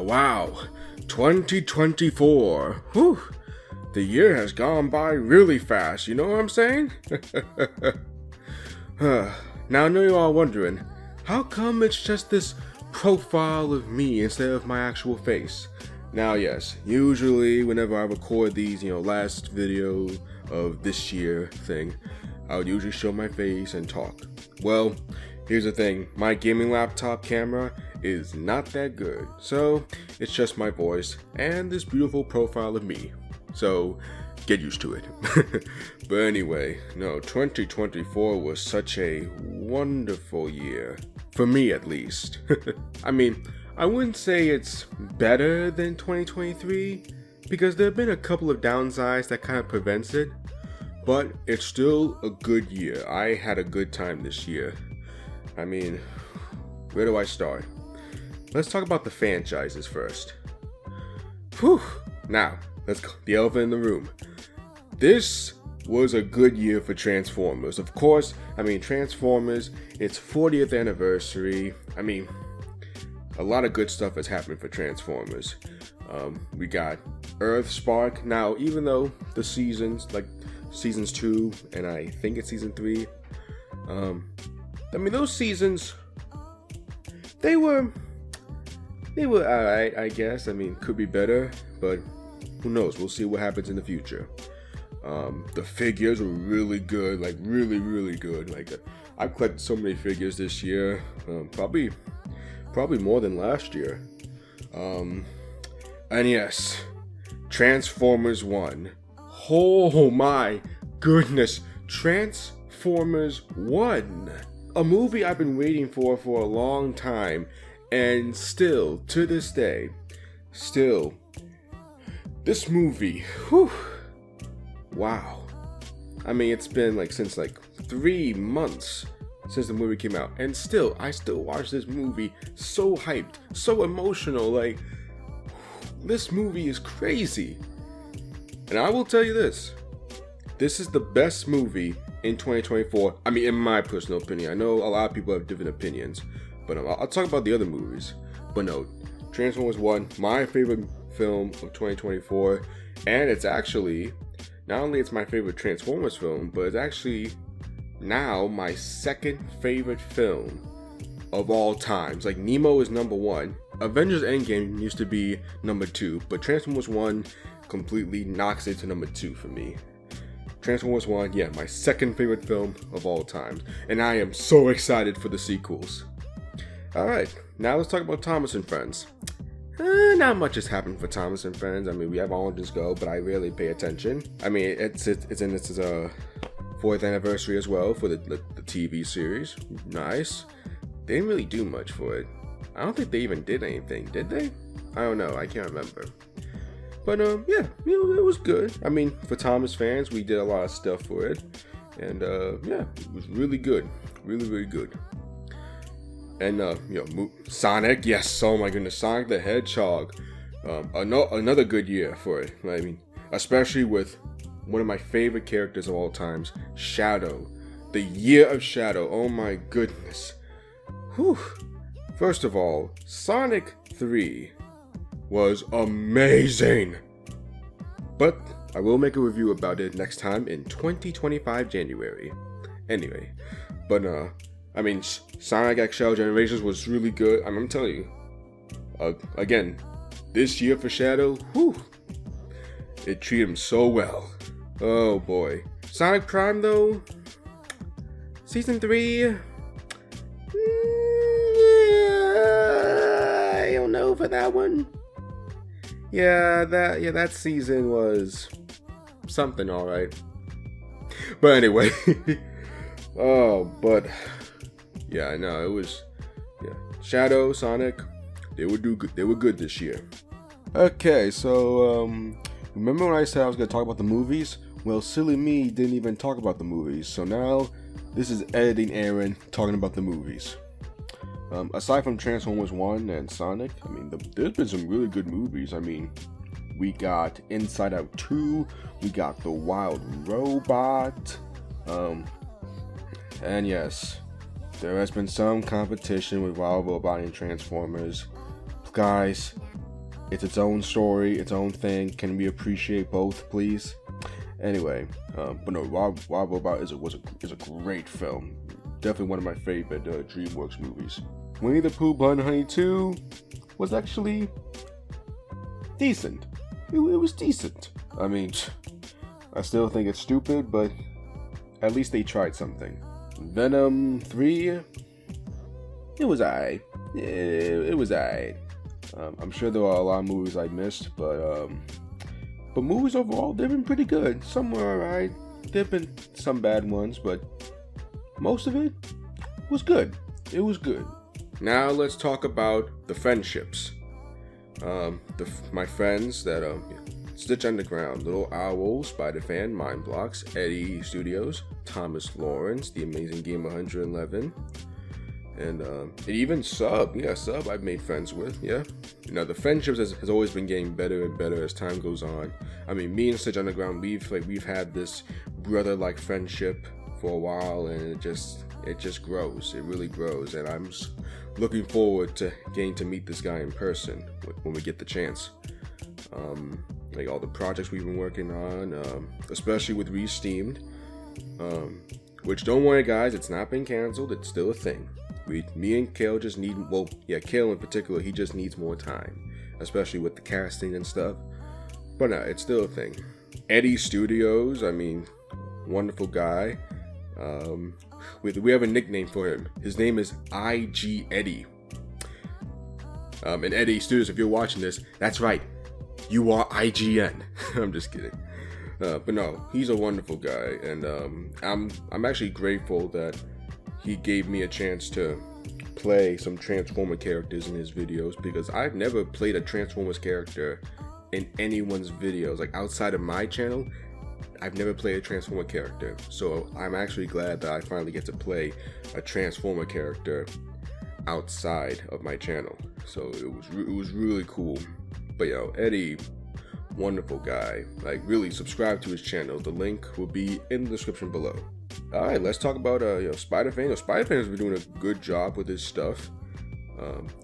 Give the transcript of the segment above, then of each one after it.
Wow, 2024. Whew, the year has gone by really fast, you know what I'm saying? Now I know you're all wondering, how come it's just this profile of me instead of my actual face? Now yes, usually whenever I record these, last video of this year thing, I would usually show my face and talk. Well, here's the thing, my gaming laptop camera is not that good, so it's just my voice and this beautiful profile of me. So get used to it. But anyway, no, 2024 was such a wonderful year. For me at least. I mean, I wouldn't say it's better than 2023, because there have been a couple of downsides that kind of prevents it, but it's still a good year. I had a good time this year. I mean, where do I start? Let's talk about the franchises first. Whew. Now, let's go. The elephant in the room. This was a good year for Transformers. Of course, Transformers, its 40th anniversary. A lot of good stuff has happened for Transformers. We got Earthspark. Now, even though the seasons, like seasons 2 and I think it's season 3, those seasons, they were alright, I guess. Could be better, but who knows? We'll see what happens in the future. The figures were really good, like really good. I've collected so many figures this year, probably more than last year. And yes, Transformers 1. Oh my goodness, Transformers 1. A movie I've been waiting for a long time, and still, to this day, this movie, whew, wow. It's been since 3 months since the movie came out, and I still watch this movie so hyped, so emotional. This movie is crazy. And I will tell you this is the best movie in 2024. In my personal opinion. I know a lot of people have different opinions, but I'll talk about the other movies. But no, Transformers 1, my favorite film of 2024, and it's actually, not only it's my favorite Transformers film, but it's actually now my second favorite film of all times. Nemo is number 1. Avengers Endgame used to be number 2, but Transformers 1 completely knocks it to number 2 for me. Transformers 1, yeah, my second favorite film of all time, and I am so excited for the sequels. Alright, now let's talk about Thomas and Friends. Not much has happened for Thomas and Friends. We have Oranges Go, but I rarely pay attention. It's in its 4th anniversary as well for the TV series. Nice. They didn't really do much for it. I don't think they even did anything, did they? I don't know, I can't remember. But yeah, it was good. For Thomas fans, we did a lot of stuff for it, and yeah, it was really good, really good. And Sonic, yes, oh my goodness, Sonic the Hedgehog, another good year for it. Especially with one of my favorite characters of all times, Shadow, the year of Shadow. Oh my goodness. Whew. First of all, Sonic 3 was amazing. But I will make a review about it next time in 2025 January. Anyway, but Sonic XL Generations was really good. I'm telling you, again, this year for Shadow, whew, it treated him so well. Oh boy. Sonic Prime though, season 3, I don't know for that one. That season was something, alright. But anyway, but yeah, I know it was. Yeah, Shadow, Sonic, they were good this year. Okay, so remember when I said I was gonna talk about the movies? Well, silly me didn't even talk about the movies. So now this is editing Aaron talking about the movies. Aside from Transformers 1 and Sonic, there's been some really good movies. We got Inside Out 2, we got The Wild Robot, and yes, there has been some competition with Wild Robot and Transformers. Guys, It's its own story, its own thing. Can we appreciate both, please? Anyway, but no, Wild Robot is a great film. Definitely one of my favorite DreamWorks movies. Winnie the Pooh Blood and Honey 2 was actually decent. It was decent. I mean, I still think it's stupid, but at least they tried something. Venom 3, it was alright. It was alright. I'm sure there are a lot of movies I missed, but movies overall, they've been pretty good. Some were alright. There've been some bad ones, but most of it was good. It was good. Now let's talk about the friendships. My friends that Stitch Underground, Little Owl, Spider-Fan, Mind Blocks, Eddie Studios, Thomas Lawrence, The Amazing Game 111, and even Sub. Yeah, Sub I've made friends with. Yeah, the friendships has always been getting better and better as time goes on. I mean, me and Stitch Underground, we've had this brother-like friendship for a while, and it just grows. It really grows, and I'm looking forward to getting to meet this guy in person when we get the chance. Like all the projects we've been working on, especially with Re-Steamed, which don't worry guys, it's not been canceled. It's still a thing. Me and Kale just need, Kale in particular, he just needs more time, especially with the casting and stuff. But no, it's still a thing. Eddie Studios, I mean, wonderful guy. We have a nickname for him. His name is IG Eddie. And Eddie Studios, if you're watching this, that's right. You are IGN. I'm just kidding. But no, he's a wonderful guy, and I'm actually grateful that he gave me a chance to play some Transformer characters in his videos, because I've never played a Transformers character in anyone's videos. Like outside of my channel, I've never played a Transformer character. So I'm actually glad that I finally get to play a Transformer character outside of my channel. So it was really cool. But Eddie, wonderful guy. Like, really subscribe to his channel. The link will be in the description below. All right, let's talk about Spider-Fan. Spider-Fan has been doing a good job with his stuff.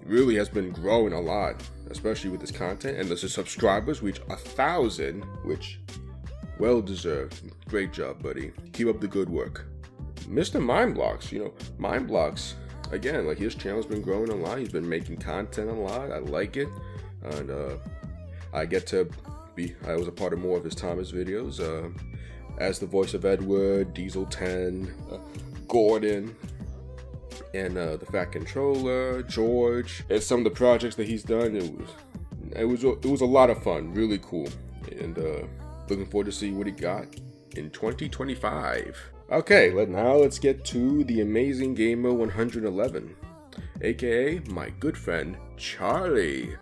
Really has been growing a lot, especially with his content. And the subscribers reach 1,000, which well deserved. Great job, buddy. Keep up the good work. Mr. Mind Blocks, Mind Blocks, again, like his channel's been growing a lot. He's been making content a lot. I like it. And I was a part of more of his Thomas videos, as the voice of Edward, Diesel 10, Gordon, and the Fat Controller, George, and some of the projects that he's done. It was a lot of fun, really cool, and looking forward to see what he got in 2025. Okay, now let's get to the Amazing Gamer 111, aka my good friend Charlie.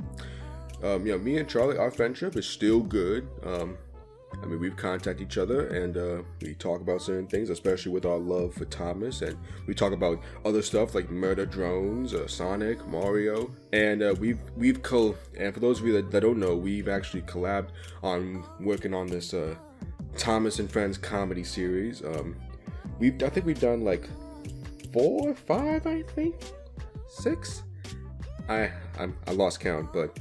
Me and Charlie, our friendship is still good. I mean, we've contacted each other, and we talk about certain things, especially with our love for Thomas, and we talk about other stuff like Murder Drones, Sonic, Mario, and and for those of you that don't know, we've actually collabed on working on this Thomas and Friends comedy series. I think we've done like 4 or 5, I think 6. I lost count, but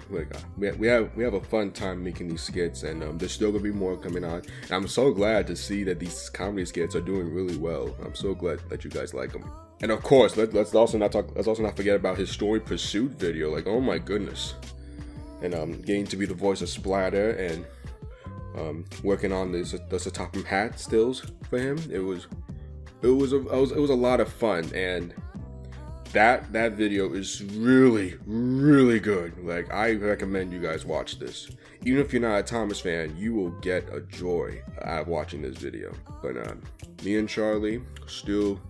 like we have a fun time making these skits, and there's still gonna be more coming on. And I'm so glad to see that these comedy skits are doing really well. I'm so glad that you guys like them. And of course, let's also not forget about his Story Pursuit video. Like, oh my goodness. And getting to be the voice of Splatter, and working on the Topham Hatt stills for him. It was a lot of fun, and that video is really, really good. Like, I recommend you guys watch this. Even if you're not a Thomas fan, you will get a joy out of watching this video. But me and Charlie still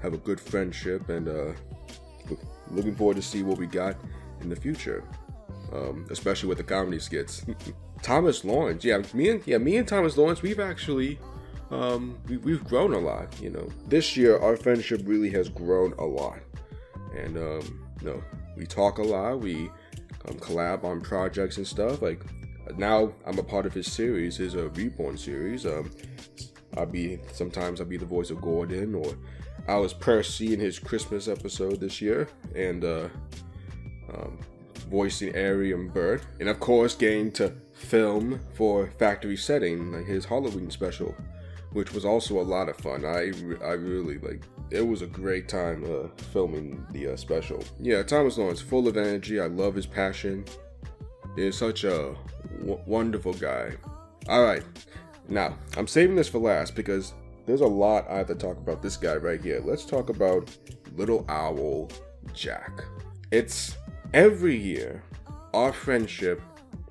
have a good friendship, and looking forward to see what we got in the future, especially with the comedy skits. Thomas Lawrence, me and Thomas Lawrence, we've actually we've grown a lot. This year our friendship really has grown a lot. And we talk a lot, we collab on projects and stuff. Like, now I'm a part of his series, his Reborn series. Sometimes I'll be the voice of Gordon, or I was Percy in his Christmas episode this year, and voicing Ari and Bert, and of course getting to film for Factory Setting, like his Halloween special, which was also a lot of fun. I really like. It was a great time filming the special. Yeah, Thomas Lawrence, full of energy. I love his passion. He's such a wonderful guy. All right, now I'm saving this for last because there's a lot I have to talk about this guy right here. Let's talk about Little Owl Jack. It's every year our friendship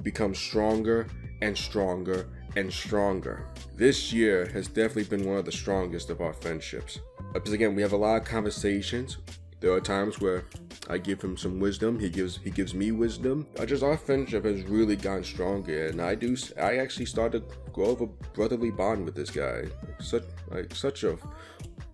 becomes stronger and stronger and stronger. This year has definitely been one of the strongest of our friendships. Because again, we have a lot of conversations. There are times where I give him some wisdom, he gives me wisdom. Our friendship has really gotten stronger, and I actually started to grow up a brotherly bond with this guy. Such a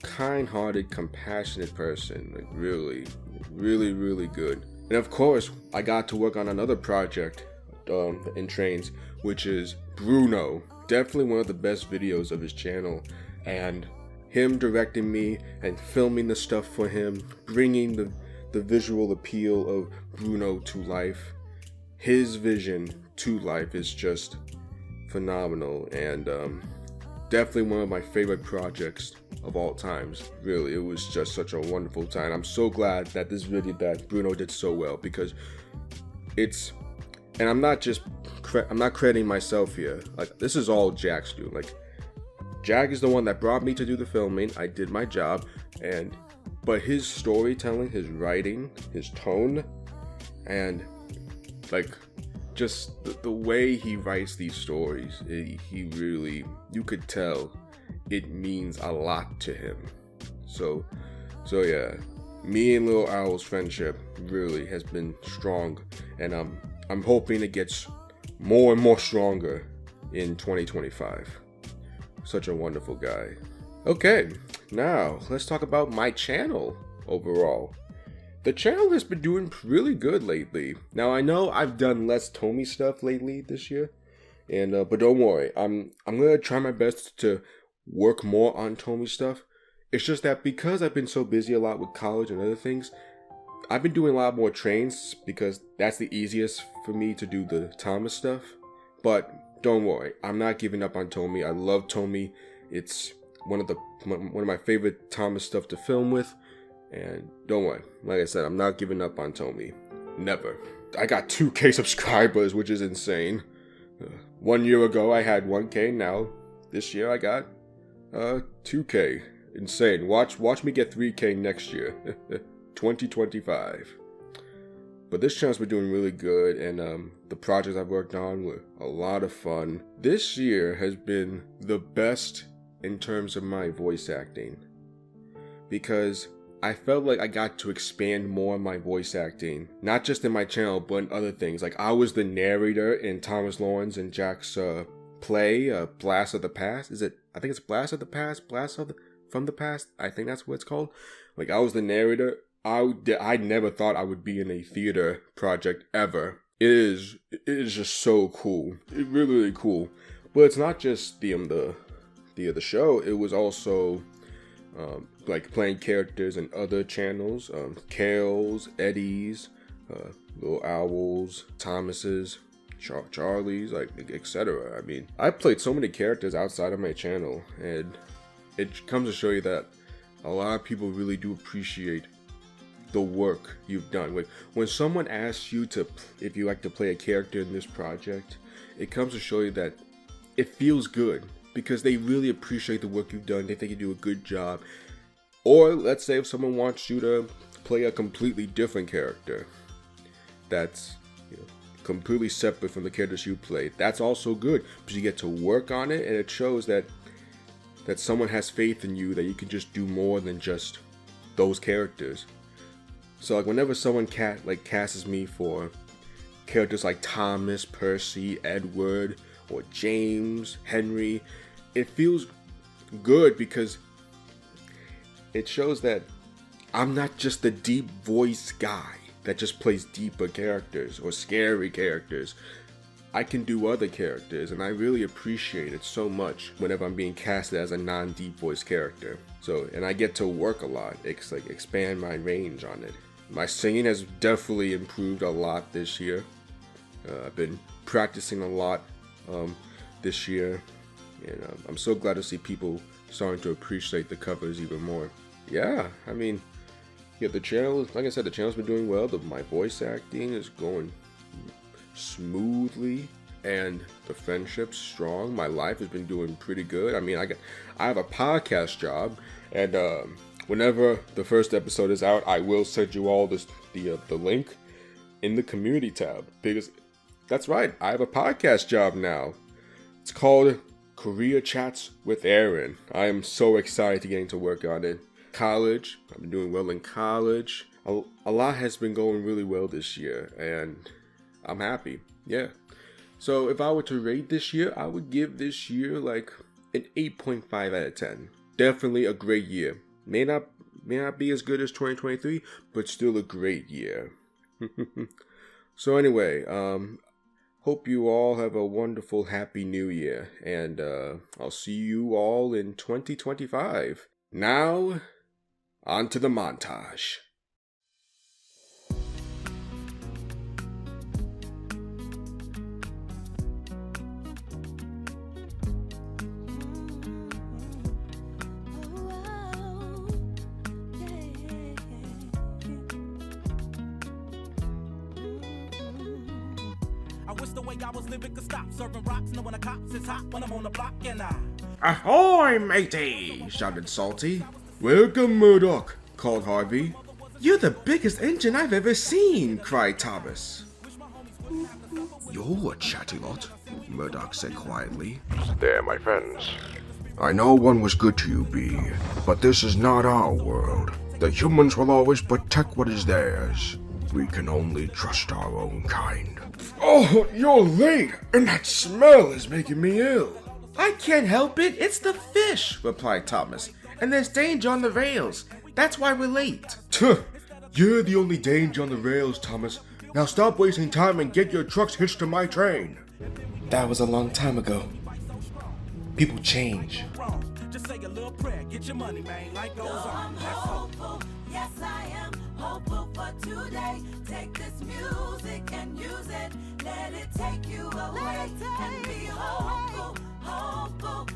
kind-hearted, compassionate person. Like really, really, really good. And of course, I got to work on another project in Trains, which is Bruno. Definitely one of the best videos of his channel, and him directing me and filming the stuff for him, bringing the visual appeal of Bruno to life. His vision to life is just phenomenal, and definitely one of my favorite projects of all times. Really, it was just such a wonderful time. I'm so glad that this video that Bruno did so well, because it's, and I'm not crediting myself here. Like, this is all Jack's doing. Like, Jack is the one that brought me to do the filming. I did my job, but his storytelling, his writing, his tone, and like just the way he writes these stories, he really, you could tell it means a lot to him. So yeah, me and Little Owl's friendship really has been strong, and I'm hoping it gets more and more stronger in 2025. Such a wonderful guy. Okay, now let's talk about my channel overall. The channel has been doing really good lately. Now I know I've done less Tommy stuff lately this year, and but don't worry, I'm gonna try my best to work more on Tommy stuff. It's just that because I've been so busy a lot with college and other things, I've been doing a lot more Trains because that's the easiest for me to do the Thomas stuff. But don't worry, I'm not giving up on Tommy. I love Tommy. It's one of my favorite Thomas stuff to film with. And don't worry, like I said, I'm not giving up on Tommy. Never. I got 2K subscribers, which is insane. 1 year ago, I had 1K. Now, this year, I got 2K. Insane. Watch me get 3K next year. 2025. But this channel's been doing really good, and the projects I've worked on were a lot of fun. This year has been the best in terms of my voice acting, because I felt like I got to expand more on my voice acting, not just in my channel, but in other things. Like, I was the narrator in Thomas Lawrence and Jack's play, Blast of the Past. I think it's Blast of the Past? From the Past? I think that's what it's called. Like, I was the narrator. I never thought I would be in a theater project ever. It is just so cool. It's really, really cool. But it's not just the show. It was also like playing characters in other channels, Kale's, Eddie's, Little Owl's, Thomas's, Charlie's, like, etc. I mean, I played so many characters outside of my channel, and it comes to show you that a lot of people really do appreciate the work you've done. When someone asks you if you like to play a character in this project, it comes to show you that it feels good, because they really appreciate the work you've done. They think you do a good job. Or let's say if someone wants you to play a completely different character that's, completely separate from the characters you played, that's also good, because you get to work on it, and it shows that someone has faith in you, that you can just do more than just those characters. So like, whenever someone casts me for characters like Thomas, Percy, Edward, or James, Henry, it feels good, because it shows that I'm not just the deep voice guy that just plays deeper characters or scary characters. I can do other characters, and I really appreciate it so much whenever I'm being casted as a non-deep voice character. So, and I get to work a lot, expand my range on it. My singing has definitely improved a lot this year. I've been practicing a lot this year, and I'm so glad to see people starting to appreciate the covers even more. Yeah, I mean, yeah, the channel, like I said, the channel's been doing well. My voice acting is going smoothly, and the friendship's strong. My life has been doing pretty good. I mean, I have a podcast job, and whenever the first episode is out, I will send you all the link in the community tab, because that's right, I have a podcast job now. It's called Career Chats with Aaron. I am so excited to get into work on it. College, I've been doing well in college. A lot has been going really well this year, and I'm happy. Yeah. So if I were to rate this year, I would give this year like an 8.5 out of 10. Definitely a great year. May not be as good as 2023, but still a great year. So anyway, hope you all have a wonderful, happy new year, and I'll see you all in 2025. Now, on to the montage. I wish the way I was living could stop serving rocks, knowing the cops is hot when I'm on the block, and Ahoy, matey! Shouted Salty. Welcome, Murdoch, called Harvey. You're the biggest engine I've ever seen, cried Thomas. You're a chatty lot, Murdoch said quietly. There, my friends. I know one was good to you, B, but this is not our world. The humans will always protect what is theirs. We can only trust our own kind. Oh, you're late, and that smell is making me ill. I can't help it, it's the fish, replied Thomas. And there's danger on the rails. That's why we're late. Tuh, you're the only danger on the rails, Thomas. Now stop wasting time and get your trucks hitched to my train. That was a long time ago. People change. just say a little prayer, get your money, man. Life goes on. I'm hopeful, yes I am hopeful for today. Take this music and use it. Let it take you away and be hopeful, hopeful.